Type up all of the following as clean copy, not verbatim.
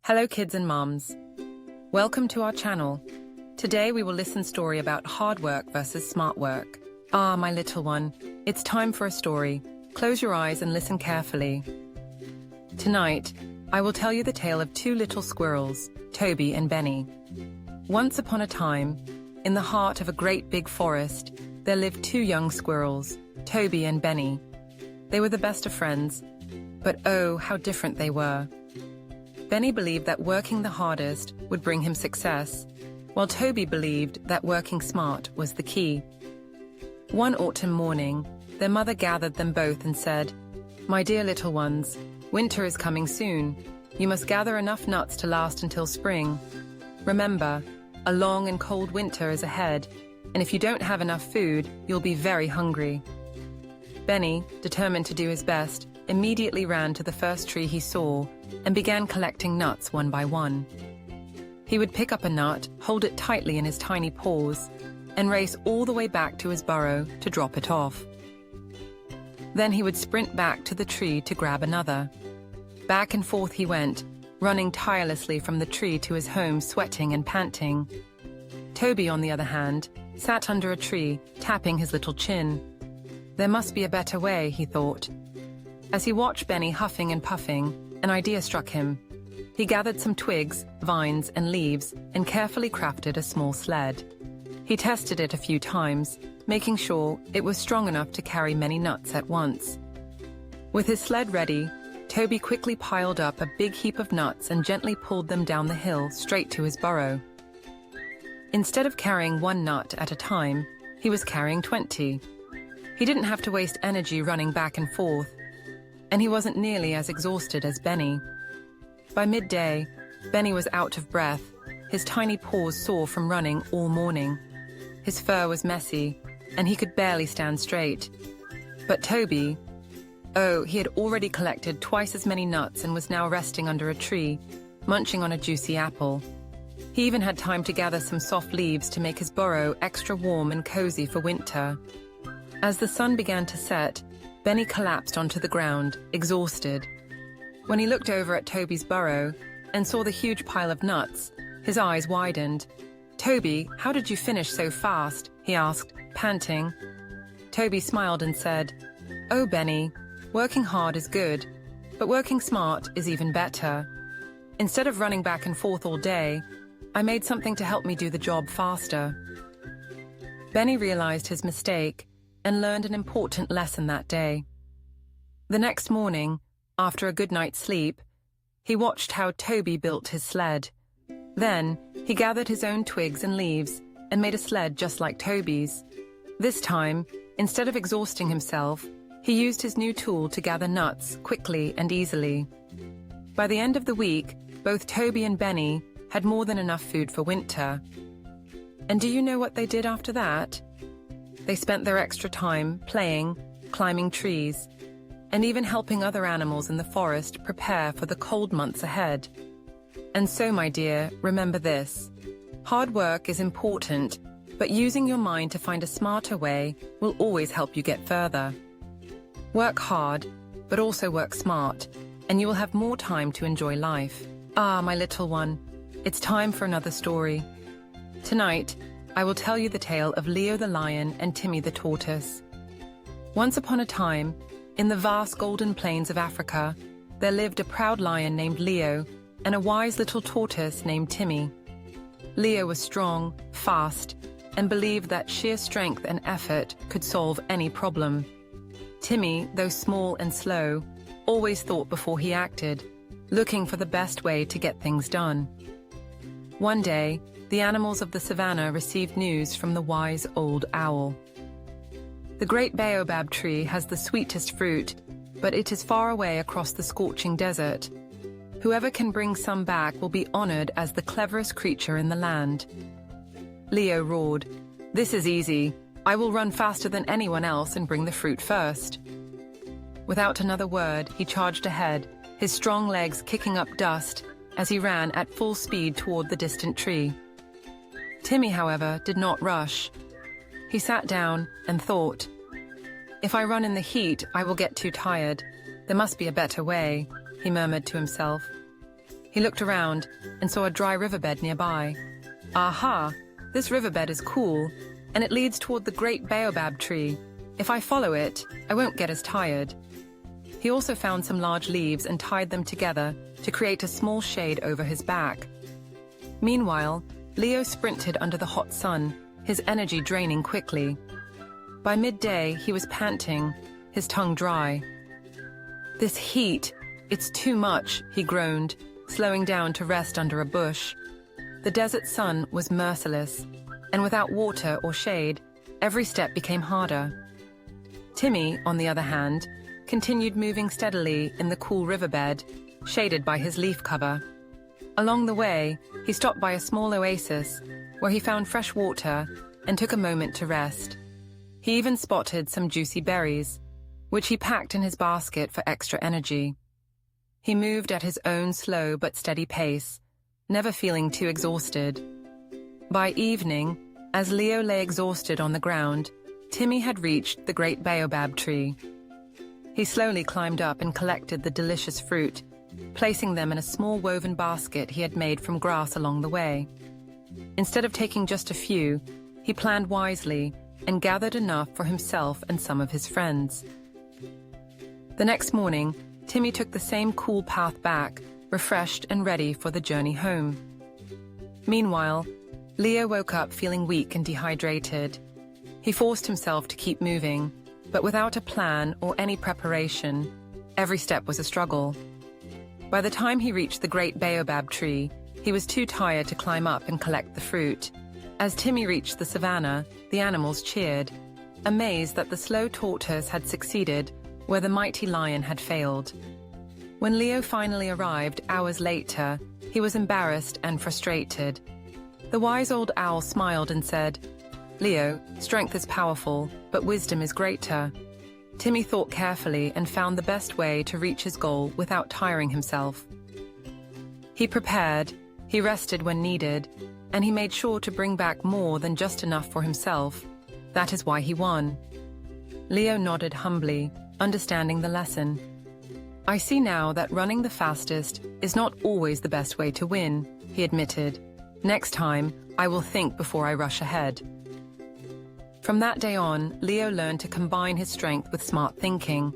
Hello kids and moms. Welcome to our channel. Today we will listen story about hard work versus smart work. Ah, my little one, it's time for a story. Close your eyes and listen carefully. Tonight, I will tell you the tale of two little squirrels, Toby and Benny. Once upon a time, in the heart of a great big forest, there lived two young squirrels, Toby and Benny. They were the best of friends, but oh, how different they were. Benny believed that working the hardest would bring him success, while Toby believed that working smart was the key. One autumn morning, their mother gathered them both and said, "My dear little ones, winter is coming soon. You must gather enough nuts to last until spring. Remember, a long and cold winter is ahead, and if you don't have enough food, you'll be very hungry." Benny, determined to do his best, immediately ran to the first tree he saw and began collecting nuts one by one. He would pick up a nut, hold it tightly in his tiny paws, and race all the way back to his burrow to drop it off. Then he would sprint back to the tree to grab another. Back and forth he went, running tirelessly from the tree to his home, sweating and panting. Toby, on the other hand, sat under a tree, tapping his little chin. There must be a better way, he thought. As he watched Benny huffing and puffing, an idea struck him. He gathered some twigs, vines, and leaves and carefully crafted a small sled. He tested it a few times, making sure it was strong enough to carry many nuts at once. With his sled ready, Toby quickly piled up a big heap of nuts and gently pulled them down the hill straight to his burrow. Instead of carrying one nut at a time, he was carrying 20. He didn't have to waste energy running back and forth, and he wasn't nearly as exhausted as Benny. By midday, Benny was out of breath, his tiny paws sore from running all morning. His fur was messy, and he could barely stand straight. But Toby, he had already collected twice as many nuts and was now resting under a tree, munching on a juicy apple. He even had time to gather some soft leaves to make his burrow extra warm and cozy for winter. As the sun began to set, Benny collapsed onto the ground, exhausted. When he looked over at Toby's burrow and saw the huge pile of nuts, his eyes widened. "Toby, how did you finish so fast?" he asked, panting. Toby smiled and said, "Oh, Benny, working hard is good, but working smart is even better. Instead of running back and forth all day, I made something to help me do the job faster." Benny realized his mistake and learned an important lesson that day. The next morning, after a good night's sleep, he watched how Toby built his sled. Then, he gathered his own twigs and leaves and made a sled just like Toby's. This time, instead of exhausting himself, he used his new tool to gather nuts quickly and easily. By the end of the week, both Toby and Benny had more than enough food for winter. And do you know what they did after that? They spent their extra time playing, climbing trees, and even helping other animals in the forest prepare for the cold months ahead. And so, my dear, remember this. Hard work is important, but using your mind to find a smarter way will always help you get further. Work hard, but also work smart, and you will have more time to enjoy life. Ah, my little one, it's time for another story. Tonight, I will tell you the tale of Leo the lion and Timmy the tortoise. Once upon a time, in the vast golden plains of Africa, there lived a proud lion named Leo and a wise little tortoise named Timmy. Leo was strong, fast, and believed that sheer strength and effort could solve any problem. Timmy, though small and slow, always thought before he acted, looking for the best way to get things done. One day, the animals of the savannah received news from the wise old owl. The great baobab tree has the sweetest fruit, but it is far away across the scorching desert. Whoever can bring some back will be honored as the cleverest creature in the land. Leo roared, "This is easy. I will run faster than anyone else and bring the fruit first." Without another word, he charged ahead, his strong legs kicking up dust as he ran at full speed toward the distant tree. Timmy, however, did not rush. He sat down and thought, "If I run in the heat, I will get too tired. There must be a better way," he murmured to himself. He looked around and saw a dry riverbed nearby. Aha! This riverbed is cool, and it leads toward the great baobab tree. If I follow it, I won't get as tired. He also found some large leaves and tied them together to create a small shade over his back. Meanwhile, Leo sprinted under the hot sun, his energy draining quickly. By midday, he was panting, his tongue dry. "This heat, it's too much," he groaned, slowing down to rest under a bush. The desert sun was merciless, and without water or shade, every step became harder. Timmy, on the other hand, continued moving steadily in the cool riverbed, shaded by his leaf cover. Along the way, he stopped by a small oasis, where he found fresh water and took a moment to rest. He even spotted some juicy berries, which he packed in his basket for extra energy. He moved at his own slow but steady pace, never feeling too exhausted. By evening, as Leo lay exhausted on the ground, Timmy had reached the great baobab tree. He slowly climbed up and collected the delicious fruit, placing them in a small woven basket he had made from grass along the way. Instead of taking just a few, he planned wisely and gathered enough for himself and some of his friends. The next morning, Timmy took the same cool path back, refreshed and ready for the journey home. Meanwhile, Leo woke up feeling weak and dehydrated. He forced himself to keep moving, but without a plan or any preparation, every step was a struggle. By the time he reached the great baobab tree, he was too tired to climb up and collect the fruit. As Timmy reached the savannah, the animals cheered, amazed that the slow tortoise had succeeded where the mighty lion had failed. When Leo finally arrived hours later, he was embarrassed and frustrated. The wise old owl smiled and said, "Leo, strength is powerful, but wisdom is greater." Timmy thought carefully and found the best way to reach his goal without tiring himself. He prepared, he rested when needed, and he made sure to bring back more than just enough for himself. That is why he won. Leo nodded humbly, understanding the lesson. "I see now that running the fastest is not always the best way to win," he admitted. "Next time, I will think before I rush ahead." From that day on, Leo learned to combine his strength with smart thinking.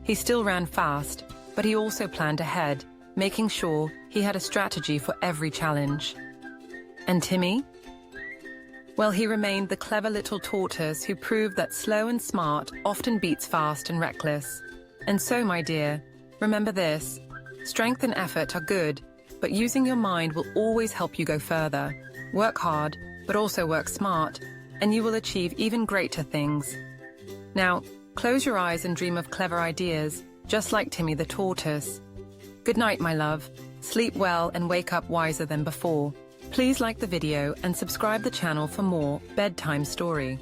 He still ran fast, but he also planned ahead, making sure he had a strategy for every challenge. And Timmy? Well, he remained the clever little tortoise who proved that slow and smart often beats fast and reckless. And so, my dear, remember this: strength and effort are good, but using your mind will always help you go further. Work hard, but also work smart, and you will achieve even greater things. Now, close your eyes and dream of clever ideas, just like Timmy the tortoise. Good night, my love. Sleep well and wake up wiser than before. Please like the video and subscribe the channel for more bedtime story.